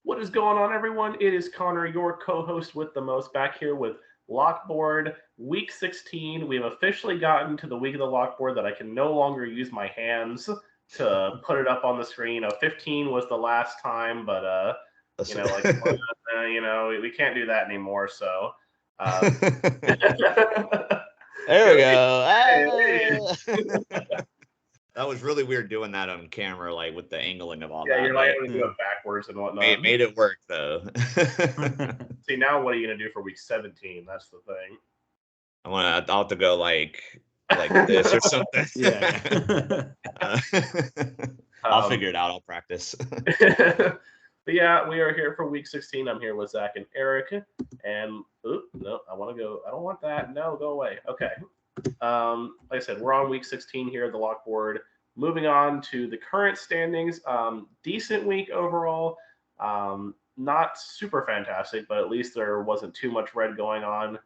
What is going on, everyone? It is Connor, your co-host with the most, back here with Lockboard Week 16. We have officially gotten to the week of the Lockboard that I can no longer use my hands to put it up on the screen. 15 was the last time, but we can't do that anymore. So there we go. That was really weird doing that on camera, like with the angling of all that. Yeah, you're like having to do it backwards and whatnot. Made it work though. See, now what are you gonna do for week 17? That's the thing. I'll have to go like this or something. Yeah. I'll figure it out. I'll practice. But yeah, we are here for week 16. I'm here with Zach and Eric. And no, I want to go. I don't want that. No, go away. Okay. Like I said, we're on week 16 here at the Lockboard. Moving on to the current standings. Decent week overall. Not super fantastic, but at least there wasn't too much red going on.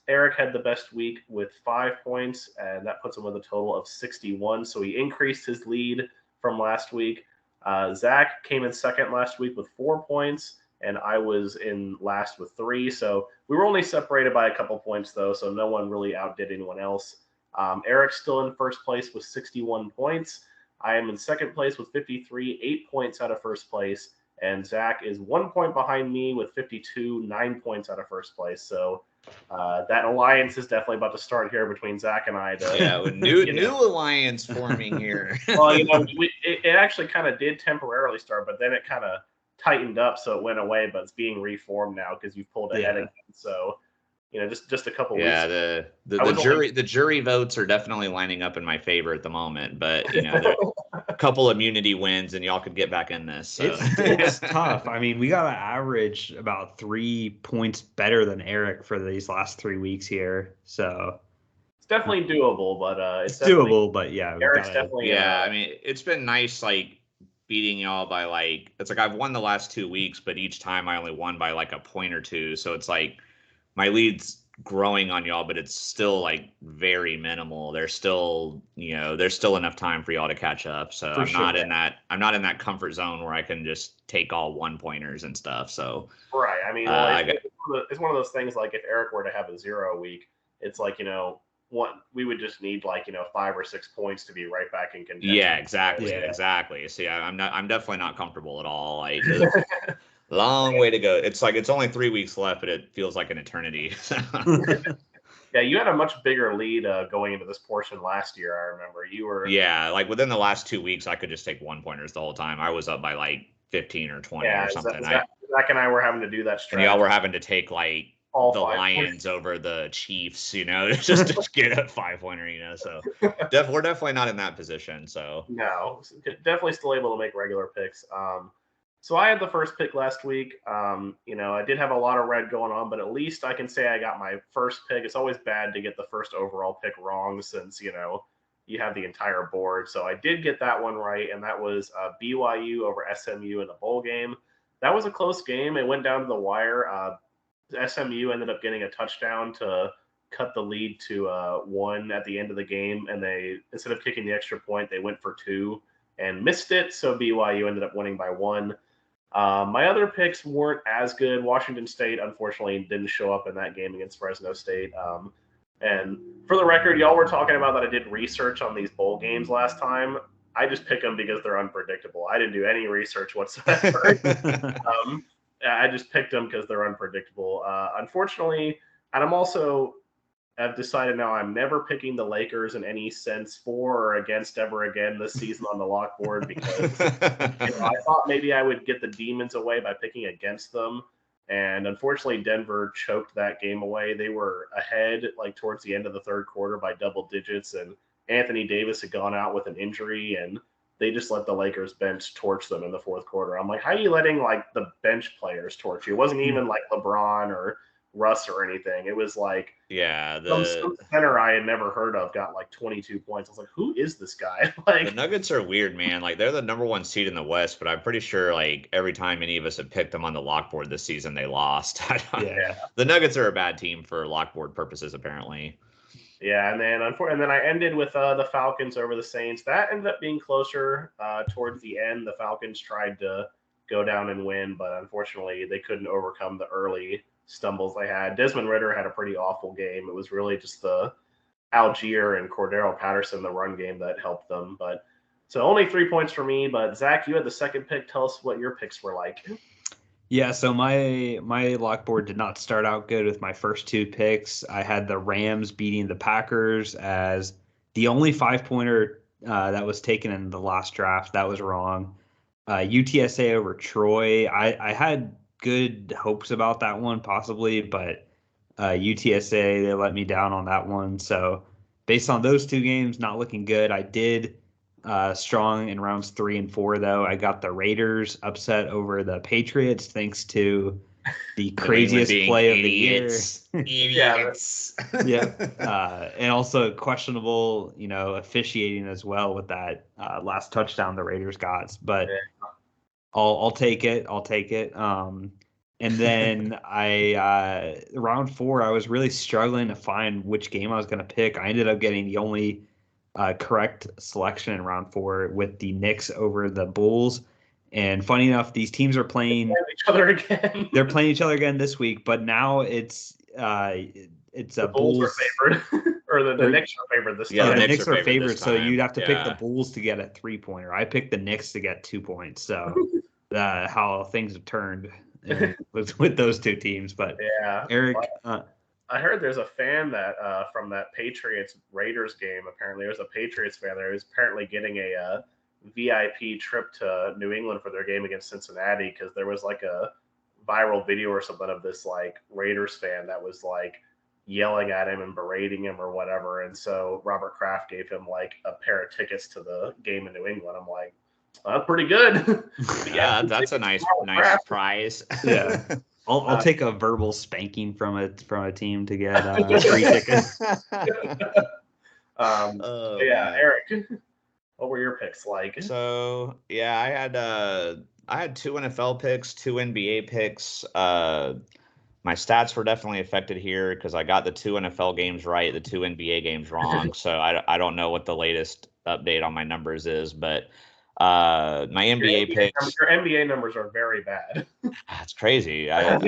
Eric had the best week with 5 points, and that puts him with a total of 61. So he increased his lead from last week. Zach came in second last week with 4 points, and I was in last with 3. So we were only separated by a couple points, though, so no one really outdid anyone else. Eric's still in first place with 61 points. I am in second place with 53, 8 points out of first place. And Zach is 1 point behind me with 52, 9 points out of first place. So that alliance is definitely about to start here between Zach and I. New alliance forming here. Well, it actually kind of did temporarily start, but then it kind of tightened up, so it went away. But it's being reformed now because you've pulled ahead again. So, just a couple weeks. Yeah, the jury votes are definitely lining up in my favor at the moment. But a couple immunity wins, and y'all could get back in this. So. It's tough. I mean, we got to average about 3 points better than Eric for these last 3 weeks here. So it's definitely doable, but it's doable. But yeah, Eric's definitely. Yeah, I mean, it's been nice, like beating y'all by it's like I've won the last 2 weeks, but each time I only won by like a point or two. So it's like my lead's growing on y'all, but it's still like very minimal. There's still enough time for y'all to catch up. So I'm not in that comfort zone where I can just take all 1-pointers and stuff. So right. I mean, it's one of those things, like if Eric were to have a 0 week, it's like, we would just need 5 or 6 points to be right back in contention. Yeah, exactly. So yeah, I'm definitely not comfortable at all. Like long way to go. It's like it's only 3 weeks left, but it feels like an eternity. Yeah, you had a much bigger lead going into this portion last year. I remember you were. Yeah, like within the last 2 weeks, I could just take 1-pointers the whole time. I was up by like 15 or 20 or something. Zach and I were having to do that strategy. And y'all were having to take like all the Lions over the Chiefs, just to get a 5-pointer, So we're definitely not in that position. So no, definitely still able to make regular picks. So I had the first pick last week. I did have a lot of red going on, but at least I can say I got my first pick. It's always bad to get the first overall pick wrong since, you have the entire board. So I did get that one right, and that was BYU over SMU in a bowl game. That was a close game. It went down to the wire. SMU ended up getting a touchdown to cut the lead to 1 at the end of the game, and they, instead of kicking the extra point, they went for 2 and missed it. So BYU ended up winning by 1. My other picks weren't as good. Washington State, unfortunately, didn't show up in that game against Fresno State. And for the record, y'all were talking about that I did research on these bowl games last time. I just pick them because they're unpredictable. I didn't do any research whatsoever. I just picked them because they're unpredictable. Unfortunately, and I've decided now I'm never picking the Lakers in any sense for or against ever again this season on the Lockboard because I thought maybe I would get the Demons away by picking against them. And unfortunately, Denver choked that game away. They were ahead towards the end of the third quarter by double digits, and Anthony Davis had gone out with an injury, and they just let the Lakers bench torch them in the fourth quarter. I'm like, how are you letting the bench players torch you? It wasn't even like LeBron or Russ or anything. It was like some center I had never heard of got 22 points. I was like, who is this guy? The Nuggets are weird, man. They're the number 1 seed in the West, but I'm pretty sure every time any of us have picked them on the Lockboard this season, they lost. Yeah. The Nuggets are a bad team for Lockboard purposes, apparently. Yeah, and then I ended with the Falcons over the Saints. That ended up being closer towards the end. The Falcons tried to go down and win, but unfortunately they couldn't overcome the early stumbles they had. Desmond Ridder had a pretty awful game. It was really just the Algier and Cordero Patterson, the run game, that helped them. But so only 3 points for me. But Zach, you had the second pick. Tell us what your picks were like. Yeah, so my lock board did not start out good with my first 2 picks. I had the Rams beating the Packers as the only 5-pointer that was taken in the last draft. That was wrong. UTSA over Troy. I had good hopes about that one possibly, but UTSA, they let me down on that one. So based on those 2 games, not looking good. I did strong in rounds 3 and 4, though. I got the Raiders upset over the Patriots thanks to the craziest play of the year. Idiots. Yeah. And also questionable, officiating as well with that last touchdown the Raiders got. But I'll take it. I'll take it. And then round 4, I was really struggling to find which game I was going to pick. I ended up getting the only correct selection in round 4 with the Knicks over the Bulls. And funny enough, these teams are playing each other again. They're playing each other again this week, but now it's the Bulls are favored, or the Knicks are favored this time. Yeah, the Knicks are favored, so you'd have to pick the Bulls to get a 3-pointer. I picked the Knicks to get 2 points. So how things have turned with those 2 teams. But yeah, Eric. I heard there's a fan that from that Patriots Raiders game. Apparently, there's a Patriots fan there who's apparently getting a VIP trip to New England for their game against Cincinnati, because there was like a viral video or something of this like Raiders fan that was like yelling at him and berating him or whatever. And so Robert Kraft gave him like a pair of tickets to the game in New England. I'm like, that's pretty good. Yeah, that's a nice prize. Yeah. I'll take a verbal spanking from a team to get free tickets. Eric, what were your picks like? So yeah, I had 2 NFL picks, 2 NBA picks. My stats were definitely affected here because I got the 2 NFL games right, the 2 NBA games wrong. So I don't know what the latest update on my numbers is, but my NBA picks. Your NBA numbers are very bad. That's crazy. I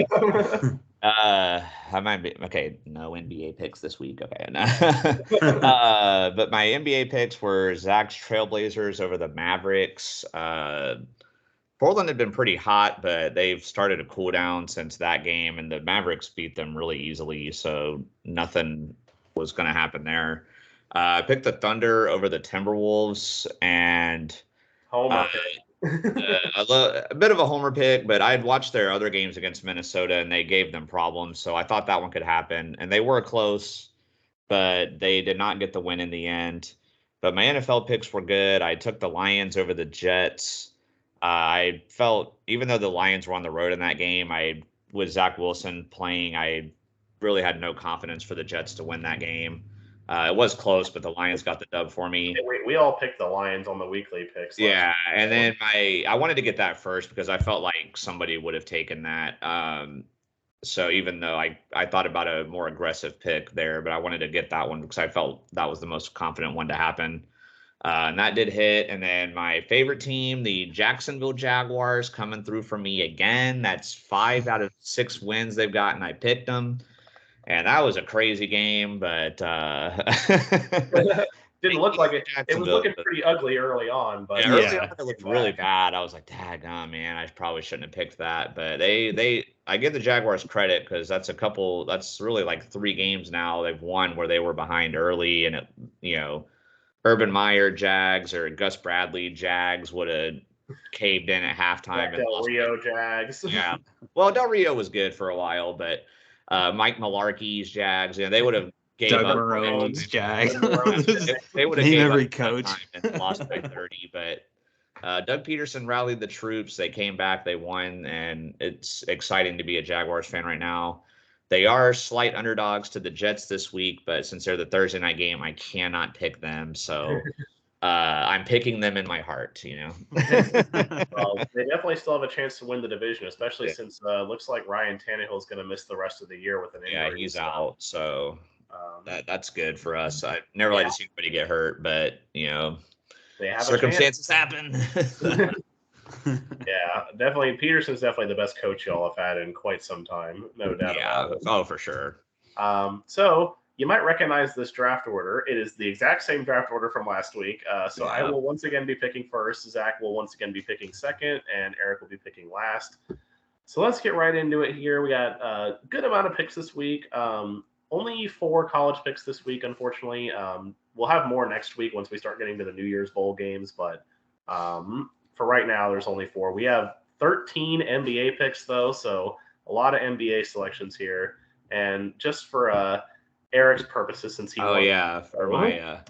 might be okay. No NBA picks this week. Okay, but my NBA picks were Zach's Trailblazers over the Mavericks. Portland had been pretty hot, but they've started to cool down since that game, and the Mavericks beat them really easily, so nothing was going to happen there. I picked the Thunder over the Timberwolves, and homer a bit of a homer pick, but I had watched their other games against Minnesota, and they gave them problems, so I thought that one could happen, and they were close, but they did not get the win in the end. But my NFL picks were good. I took the Lions over the Jets. I felt, even though the Lions were on the road in that game, with Zach Wilson playing, I really had no confidence for the Jets to win that game. It was close, but the Lions got the dub for me. We all picked the Lions on the weekly picks. Yeah, and then I wanted to get that first because I felt like somebody would have taken that. So even though I thought about a more aggressive pick there, but I wanted to get that one because I felt that was the most confident one to happen. And that did hit. And then my favorite team, the Jacksonville Jaguars, coming through for me again. That's 5 out of 6 wins they've gotten. I picked them. And that was a crazy game, but didn't look like it. It was looking pretty ugly early on, but early on it looked really bad. I was like, daggone, man, I probably shouldn't have picked that. But I give the Jaguars credit because that's really like 3 games now they've won where they were behind early, and Urban Meyer Jags or Gus Bradley Jags would have caved in at halftime. Del Rio Jags. Yeah. Well, Del Rio was good for a while, but Mike Mularkey's Jags, they would have gave Doug up. Marone's Jags. They would have gave every up coach and lost by 30. But Doug Peterson rallied the troops. They came back. They won, and it's exciting to be a Jaguars fan right now. They are slight underdogs to the Jets this week, but since they're the Thursday night game, I cannot pick them. So I'm picking them in my heart, Well, they definitely still have a chance to win the division, especially since looks like Ryan Tannehill is going to miss the rest of the year with an injury. Yeah, he's out. So that's good for us. I never like to see anybody get hurt, but they have circumstances happen. Yeah, definitely. Peterson's definitely the best coach y'all have had in quite some time, no doubt Yeah. about it. Oh, for sure. So you might recognize this draft order. It is the exact same draft order from last week. So I Yeah. will once again be picking first. Zach will once again be picking second, and Eric will be picking last. So let's get right into it here. We got a good amount of picks this week. Only 4 college picks this week, unfortunately. We'll have more next week once we start getting to the New Year's Bowl games, but for right now, there's only 4. We have 13 NBA picks, though, so a lot of NBA selections here. And just for Eric's purposes, since he won, yeah, for my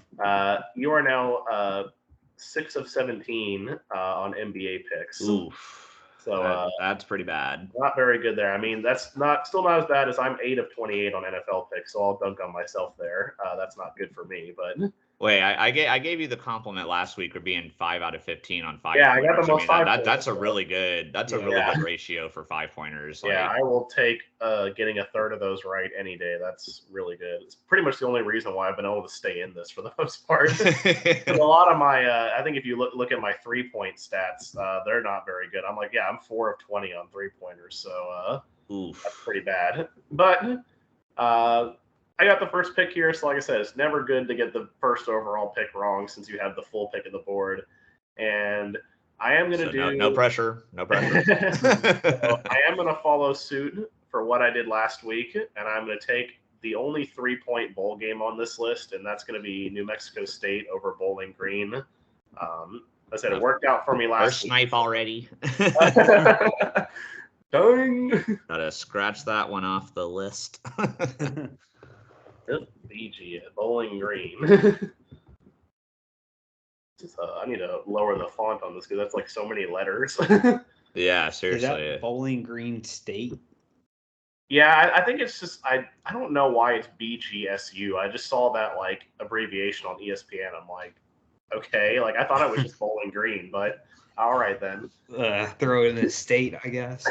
you are now 6 of 17 on NBA picks. oof. So that's pretty bad. not very good there. I mean, that's still not as bad as I'm 8 of 28 on NFL picks, so I'll dunk on myself there. That's not good for me, but Wait, I gave you the compliment last week for being 5 out of 15 on 5. Yeah, I got the most 5 that's a pointers, really good. That's a really good ratio for 5-pointers. Yeah, I will take getting a third of those right any day. That's really good. It's pretty much the only reason why I've been able to stay in this for the most part. A lot of my, I think if you look at my 3-point stats, they're not very good. I'm 4 of 20 on 3-pointers, so Oof. that's pretty bad. But I got the first pick here, so like I said, it's never good to get the first overall pick wrong since you have the full pick of the board. And I am going to do no pressure, no pressure. So I am going to follow suit for what I did last week, and I'm going to take the only 3-point bowl game on this list, and that's going to be New Mexico State over Bowling Green. I said it worked out for me last week. Snipe already. Dang. Gotta scratch that one off the list. BG at Bowling Green. I need to lower the font on this because that's like so many letters. Yeah, seriously. Is that Bowling Green State? Yeah, I think it's just I don't know why it's BGSU. I just saw that like abbreviation on ESPN. I'm like, okay, like I thought it was just Bowling Green, but all right then. Throw it in the state, I guess.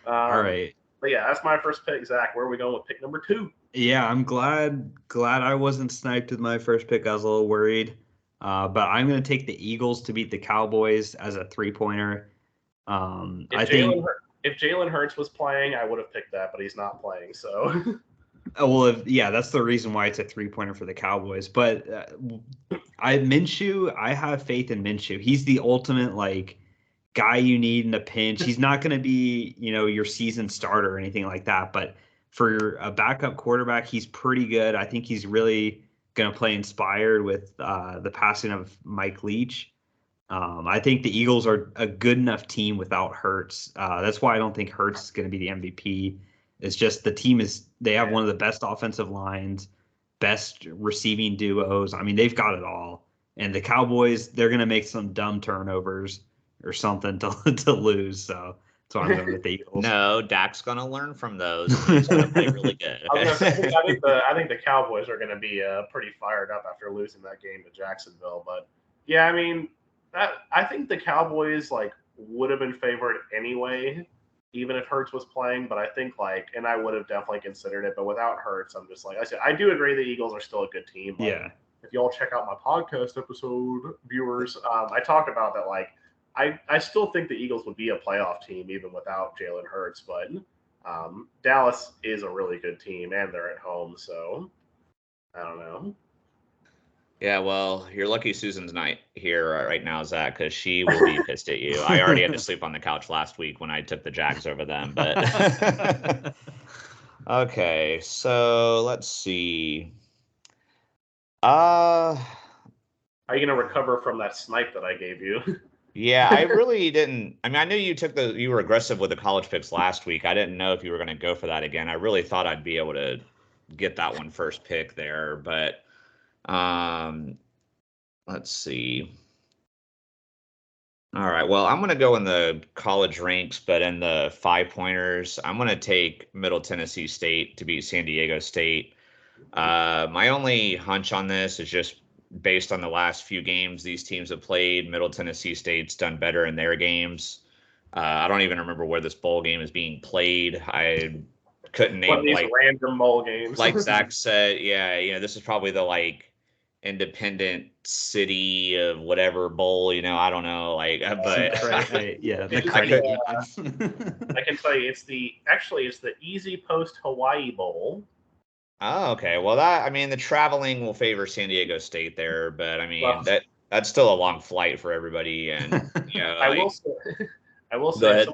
All right. But yeah, that's my first pick. Zach, where are we going with pick number 2? Yeah, I'm glad I wasn't sniped with my first pick. I was a little worried, but I'm going to take the Eagles to beat the Cowboys as a 3-pointer. If Jalen Hurts was playing, I would have picked that, but he's not playing. So, that's the reason why it's a 3-pointer for the Cowboys. But I have faith in Minshew. He's the ultimate like guy you need in a pinch. He's not going to be, your season starter or anything like that. But for a backup quarterback, he's pretty good. I think he's really going to play inspired with the passing of Mike Leach. I think the Eagles are a good enough team without Hurts. That's why I don't think Hurts is going to be the MVP. It's just they have one of the best offensive lines, best receiving duos. I mean, they've got it all. And the Cowboys, they're going to make some dumb turnovers or something to lose. So that's why I'm going with the Eagles. No, Dak's going to learn from those. He's going to play really good. I think the Cowboys are going to be pretty fired up after losing that game to Jacksonville. But yeah, I mean, I think the Cowboys would have been favored anyway, even if Hurts was playing. But I think and I would have definitely considered it. But without Hurts, I'm just I said, I do agree the Eagles are still a good team. Yeah. If y'all check out my podcast episode, viewers, I talked about that. I still think the Eagles would be a playoff team even without Jalen Hurts. But Dallas is a really good team, and they're at home. So I don't know. Yeah, well, you're lucky Susan's not here right now, Zach, because she will be pissed at you. I already had to sleep on the couch last week when I took the Jags over them. But okay, so let's see. Are you gonna recover from that snipe that I gave you? Yeah, I really didn't. I mean, I knew you were aggressive with the college picks last week. I didn't know if you were going to go for that again. I really thought I'd be able to get that one first pick there, but let's see. All right, well, I'm going to go in the college ranks, but in the 5-pointers, I'm going to take Middle Tennessee State to beat San Diego State. My only hunch on this is just based on the last few games these teams have played. Middle Tennessee State's done better in their games. I don't even remember where this bowl game is being played. I couldn't name these random bowl games. Like Zach said, yeah, this is probably the independent city of whatever bowl, I don't know, like, but yeah, the I credit could- I can tell you, it's the Easy Post Hawaii Bowl. Oh, okay. Well, the traveling will favor San Diego State there, but Well, that's still a long flight for everybody, and I will say, I will Go say, ahead.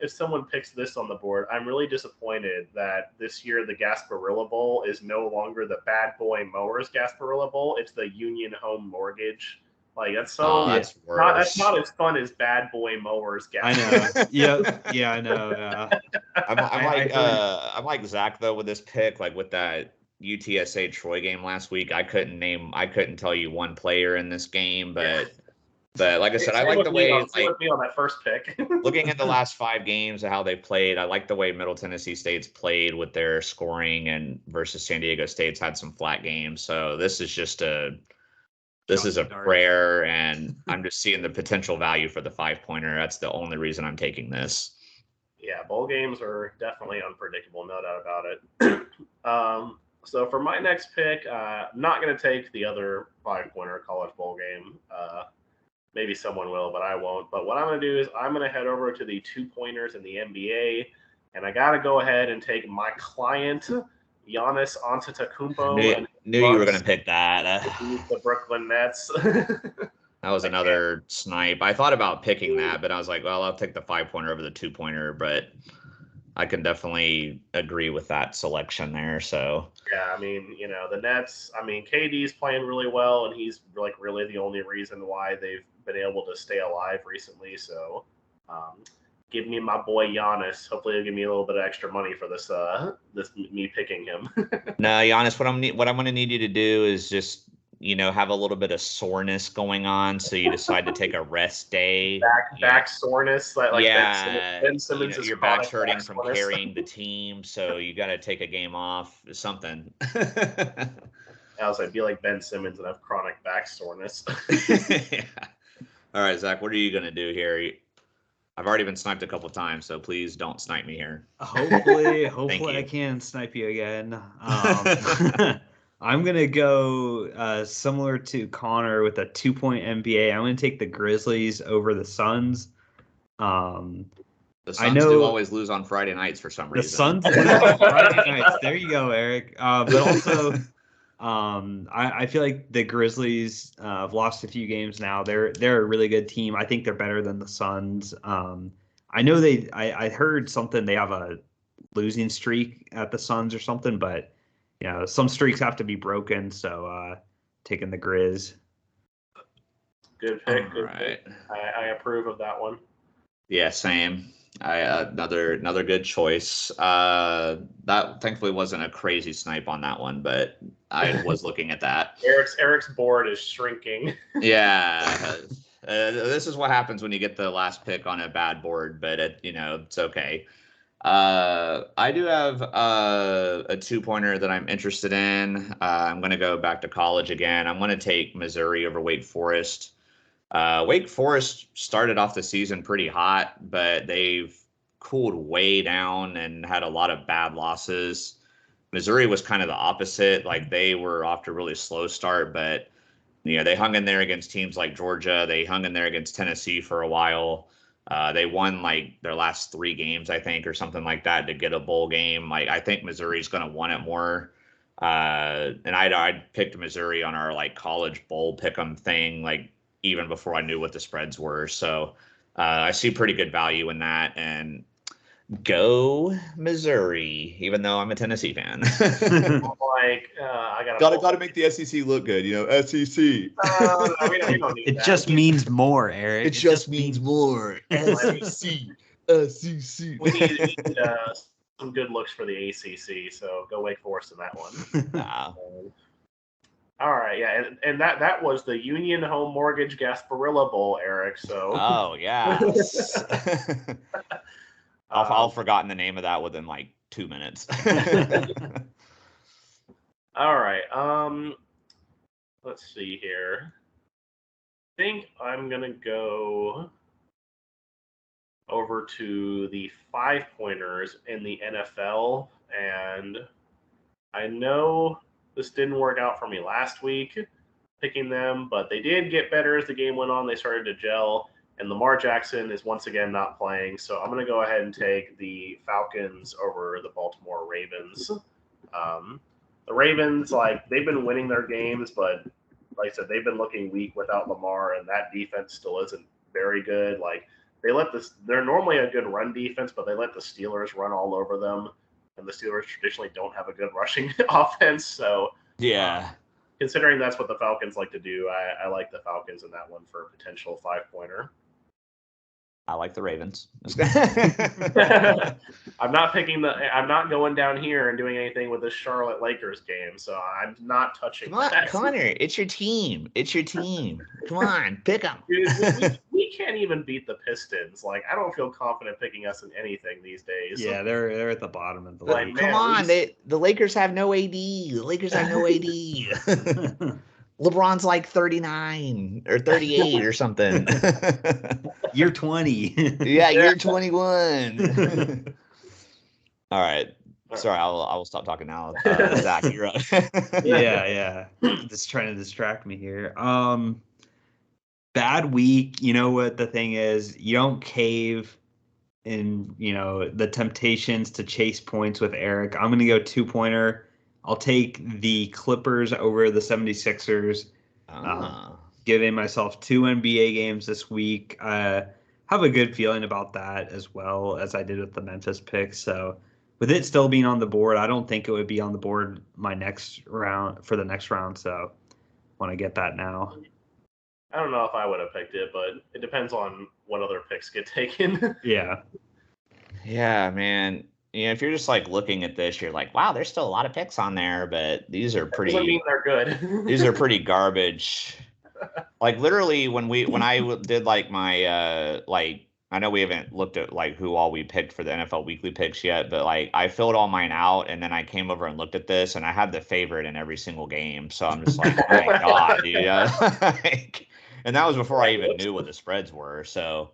if someone picks this on the board, I'm really disappointed that this year the Gasparilla Bowl is no longer the Bad Boy Mowers Gasparilla Bowl. It's the Union Home Mortgage. Like that's so that's worse. that's not as fun as Bad Boy Mowers Gasparilla. I know. Yeah, I know. I'm like Zach though with this pick, like with that UTSA Troy game last week. I couldn't tell you one player in this game, but like I said, I like the way with me on that first pick. looking at the last 5 games of how they played. I like the way Middle Tennessee State's played with their scoring, and versus San Diego State's had some flat games. So this is a prayer, and I'm just seeing the potential value for the 5-pointer. That's the only reason I'm taking this. Yeah, bowl games are definitely unpredictable, no doubt about it. So for my next pick, I'm not going to take the other 5-pointer college bowl game. Maybe someone will, but I won't. But what I'm going to do is I'm going to head over to the 2-pointers in the NBA, and I got to go ahead and take my client, Giannis Antetokounmpo. Knew you were going to pick that. The Brooklyn Nets. That was another snipe. I thought about picking that, but I was like, well, I'll take the 5-pointer over the 2-pointer, but I can definitely agree with that selection there. So yeah, the Nets. KD's playing really well, and he's like really the only reason why they've been able to stay alive recently. So, give me my boy Giannis. Hopefully, he'll give me a little bit of extra money for this. This me picking him. No, Giannis, what I'm going to need you to do is just have a little bit of soreness going on, so you decide to take a rest day. Back soreness, like Ben Simmons is your back's hurting from carrying the team, so you got to take a game off. Something. I was like, be like Ben Simmons and have chronic back soreness. Yeah. All right, Zach, what are you going to do here? I've already been sniped a couple times, so please don't snipe me here. Hopefully I can snipe you again. I'm going to go similar to Connor with a 2-point NBA. I'm going to take the Grizzlies over the Suns. The Suns do always lose on Friday nights for some reason. The Suns lose on Friday nights. There you go, Eric. But also, I feel like the Grizzlies have lost a few games now. They're a really good team. I think they're better than the Suns. I know I heard something. They have a losing streak at the Suns or something, but some streaks have to be broken. So taking the Grizz. Good pick. Good pick. I approve of that one. Yeah, same. Another good choice. That thankfully wasn't a crazy snipe on that one, but I was looking at that. Eric's board is shrinking. Yeah. This is what happens when you get the last pick on a bad board, but it's okay. I do have a 2-pointer that I'm interested in. I'm going to go back to college again. I'm going to take Missouri over Wake Forest. Wake Forest started off the season pretty hot, but they've cooled way down and had a lot of bad losses. Missouri was kind of the opposite. Like they were off to a really slow start, but they hung in there against teams like Georgia. They hung in there against Tennessee for a while. They won like their last 3 games, I think, or something like that to get a bowl game. Like I think Missouri's going to want it more. And I picked Missouri on our like college bowl pick'em thing, like even before I knew what the spreads were. So I see pretty good value in that, and go Missouri, even though I'm a Tennessee fan. I gotta make the SEC look good, SEC. We don't need it that. just means more, Eric. It just means more. SEC. SEC. We need some good looks for the ACC, so go Wake Forest in that one. All right, yeah, and that was the Union Home Mortgage Gasparilla Bowl, Eric. So. Oh yeah. I've forgotten the name of that within like 2 minutes. All right. Let's see here. I think I'm gonna go over to the 5-pointers in the NFL, and I know this didn't work out for me last week, picking them, but they did get better as the game went on. They started to gel, and Lamar Jackson is once again not playing. So I'm going to go ahead and take the Falcons over the Baltimore Ravens. The Ravens, like, they've been winning their games, but like I said, they've been looking weak without Lamar, and that defense still isn't very good. Like, they're normally a good run defense, but they let the Steelers run all over them, and the Steelers traditionally don't have a good rushing offense. So Yeah. Considering that's what the Falcons like to do, I like the Falcons in that one for a potential 5-pointer. I like the Ravens. I'm not going down here and doing anything with this Charlotte Lakers game, so I'm not touching Come on, that. Connor. It's your team. Come on, pick them. Dude, we can't even beat the Pistons. Like, I don't feel confident picking us in anything these days. Yeah, they're at the bottom of the Like, league. man, Come on, the Lakers have no AD. The Lakers have no AD. LeBron's like 39 or 38 or something. You're 20. Yeah, you're 21. All right. Sorry, I will stop talking now. Zach, you're up. yeah. Just trying to distract me here. Bad week. You know what the thing is? You don't cave in, the temptations to chase points with Eric. I'm going to go 2-pointer. I'll take the Clippers over the 76ers. Giving myself 2 NBA games this week. Have a good feeling about that as well as I did with the Memphis pick. So with it still being on the board, I don't think it would be on the board for the next round. So want to get that now. I don't know if I would have picked it, but it depends on what other picks get taken. Yeah. Yeah, man. If you're just like looking at this, you're like, wow, there's still a lot of picks on there, but these are pretty. Doesn't mean they're good. These are pretty garbage. Like literally, when I did like my I know we haven't looked at like who all we picked for the NFL Weekly picks yet, but like I filled all mine out, and then I came over and looked at this, and I had the favorite in every single game. So I'm just like, oh my god, dude! And that was before I even knew what the spreads were. So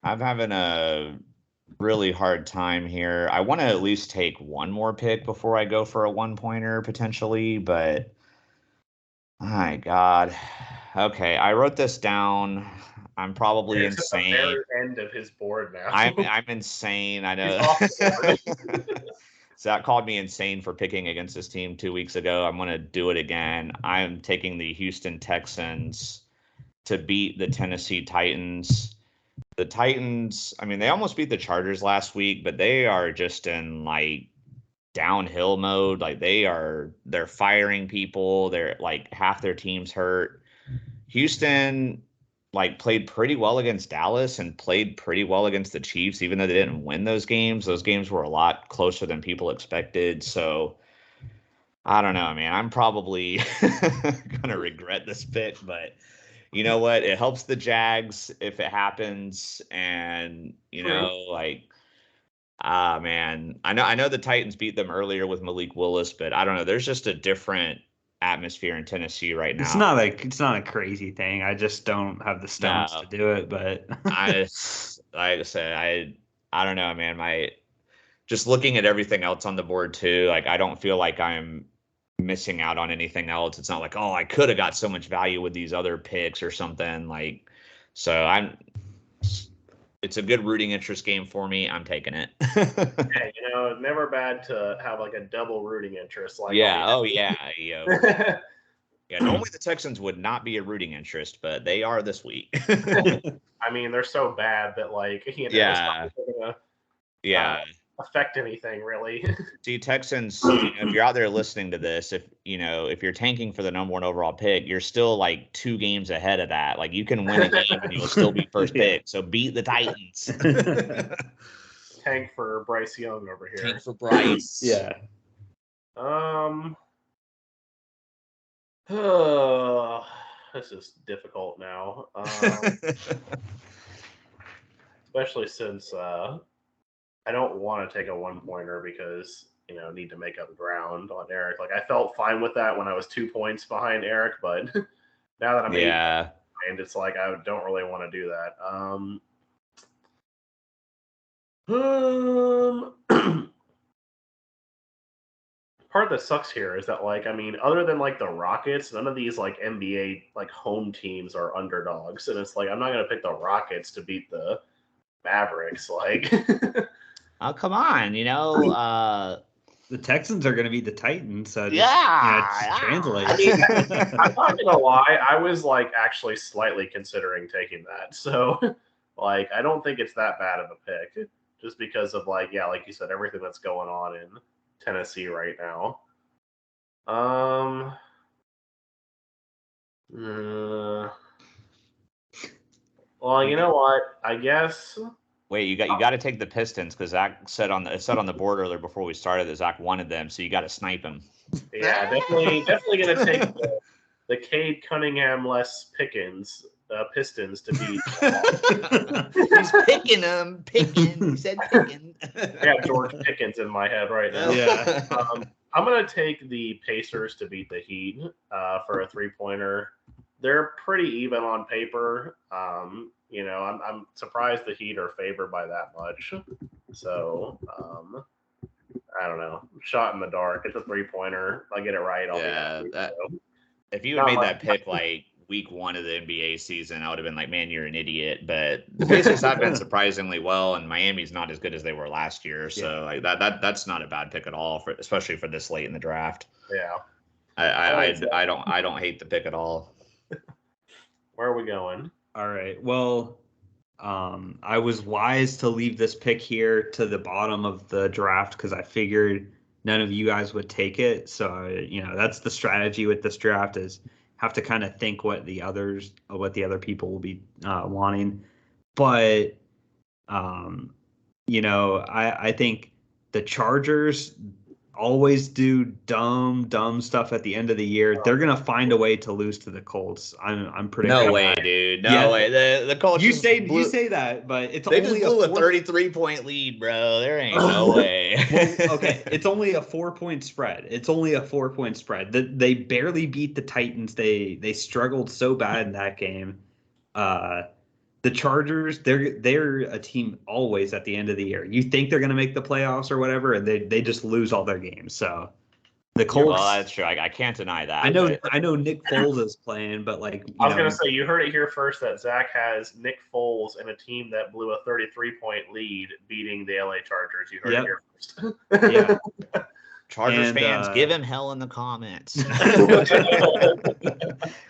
I'm having a really hard time here. I want to at least take one more pick before I go for a 1-pointer potentially, but my God. Okay, I wrote this down. I'm probably insane. At the very end of his board now. I'm insane. I know. Zach called me insane for picking against this team 2 weeks ago. I'm going to do it again. I'm taking the Houston Texans to beat the Tennessee Titans. The Titans, I mean, they almost beat the Chargers last week, but they are just in like downhill mode. Like they're firing people. They're like half their team's hurt. Houston like played pretty well against Dallas and played pretty well against the Chiefs, even though they didn't win those games. Those games were a lot closer than people expected. So I don't know, man. I'm probably gonna regret this pick, but you know what? It helps the Jags if it happens, and man, I know the Titans beat them earlier with Malik Willis, but I don't know. There's just a different atmosphere in Tennessee right now. It's not a crazy thing. I just don't have the stones to do it. But like I said, I don't know, man. Just looking at everything else on the board too, like I don't feel like I'm missing out on anything else. It's not like, oh, I could have got so much value with these other picks or something. Like, so it's a good rooting interest game for me. I'm taking it. Yeah, never bad to have like a double rooting interest. Like, yeah. Oh yeah. Yeah. Normally the Texans would not be a rooting interest, but they are this week. I mean, they're so bad that like, it's not gonna, affect anything really. See, Texans, if you're out there listening to this, if you're tanking for the number 1 overall pick, you're still like 2 games ahead of that. Like you can win a game and you'll still be first pick. So beat the Titans. Tank for Bryce Young over here. Tank for Bryce. Yeah. This is difficult now. Especially since I don't want to take a 1-pointer because, need to make up ground on Eric. Like, I felt fine with that when I was 2 points behind Eric, but now that I'm 8 behind, it's like I don't really want to do that. part that sucks here is that, like, I mean, other than like the Rockets, none of these like NBA like home teams are underdogs, and it's like I'm not gonna pick the Rockets to beat the Mavericks. Like, Oh, come on, The Texans are going to beat the Titans, so just, Yeah, translate. I mean, I'm not gonna lie, I was like actually slightly considering taking that. So, like, I don't think it's that bad of a pick, just because of like, yeah, like you said, everything that's going on in Tennessee right now. Well, you know what? I guess. Wait, you got to take the Pistons because Zach said it said on the board earlier before we started that Zach wanted them, so you got to snipe him. Yeah, definitely gonna take the Cade Cunningham less Pickens Pistons to beat. He's picking them, picking. He said picking. I got George Pickens in my head right now. Yeah. I'm gonna take the Pacers to beat the Heat for a 3-pointer. They're pretty even on paper. I'm surprised the Heat are favored by that much. So I don't know. Shot in the dark. It's a 3-pointer. If I get it right, I'll be happy. If you had made that pick like week 1 of the NBA season, I would have been like, man, you're an idiot. But the Pacers have been surprisingly well, and Miami's not as good as they were last year. So like that's not a bad pick at all, especially for this late in the draft. Yeah. I don't hate the pick at all. Where are we going? All right. Well, I was wise to leave this pick here to the bottom of the draft because I figured none of you guys would take it. So, that's the strategy with this draft is have to kind of think what the other people will be wanting. But, I think the Chargers always do dumb stuff at the end of the year. They're gonna find a way to lose to the Colts. I'm predicting. No way, dude. No way. The Colts. You say that, but it's they only just blew a 33-point lead, bro. There ain't no way. Well, okay, it's only a 4-point spread. It's only a 4-point spread. They barely beat the Titans. They struggled so bad in that game. The Chargers, they're a team always at the end of the year. You think they're going to make the playoffs or whatever, and they just lose all their games. So the Colts. Well, that's true. I can't deny that. I know Nick Foles is playing, but like I was going to say, you heard it here first that Zach has Nick Foles in a team that blew a 33-point lead, beating the LA Chargers. You heard it here first. Yeah. Chargers fans, give him hell in the comments.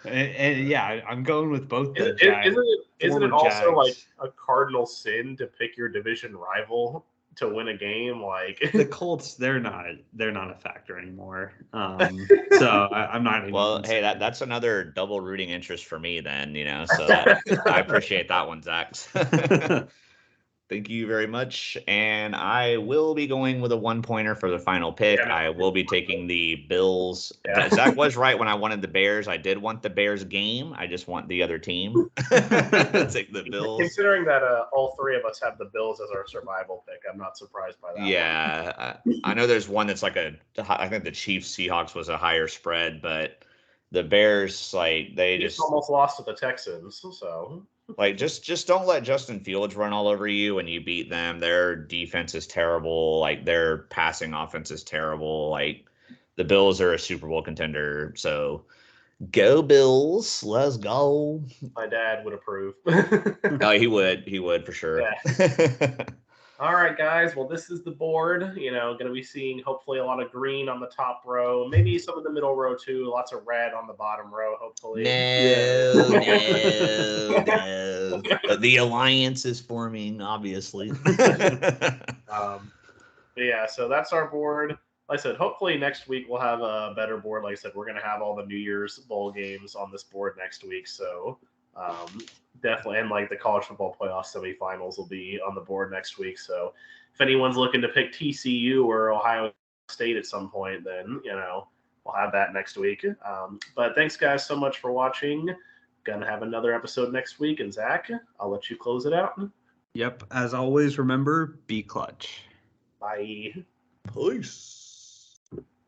and yeah, I'm going with both. Isn't it also like a cardinal sin to pick your division rival to win a game? Like the Colts, they're not a factor anymore. So I'm not even. Well, hey, that's another double rooting interest for me then. So I appreciate that one, Zach. Thank you very much. And I will be going with a 1-pointer for the final pick. Yeah. I will be taking the Bills. Yeah. Zach was right when I wanted the Bears. I did want the Bears game. I just want the other team. Take the Bills. Considering that all three of us have the Bills as our survival pick, I'm not surprised by that. Yeah. I know there's one that's like I think the Chiefs Seahawks was a higher spread, but the Bears, like, they just almost lost to the Texans, so... Like, just don't let Justin Fields run all over you when you beat them. Their defense is terrible. Like, their passing offense is terrible. Like, the Bills are a Super Bowl contender. So, go Bills. Let's go. My dad would approve. Oh, he would for sure. Yeah. All right, guys. Well, this is the board. Going to be seeing hopefully a lot of green on the top row, maybe some of the middle row too. Lots of red on the bottom row, hopefully. No. The alliance is forming, obviously. Yeah, so that's our board. Like I said, hopefully next week we'll have a better board. Like I said, we're going to have all the New Year's Bowl games on this board next week. So definitely, and like the college football playoff semifinals will be on the board next week. So if anyone's looking to pick TCU or Ohio State at some point, then we'll have that next week. But thanks guys so much for watching. Gonna have another episode next week, and Zach, I'll let you close it out. Yep. As always, remember, be clutch. Bye. Peace.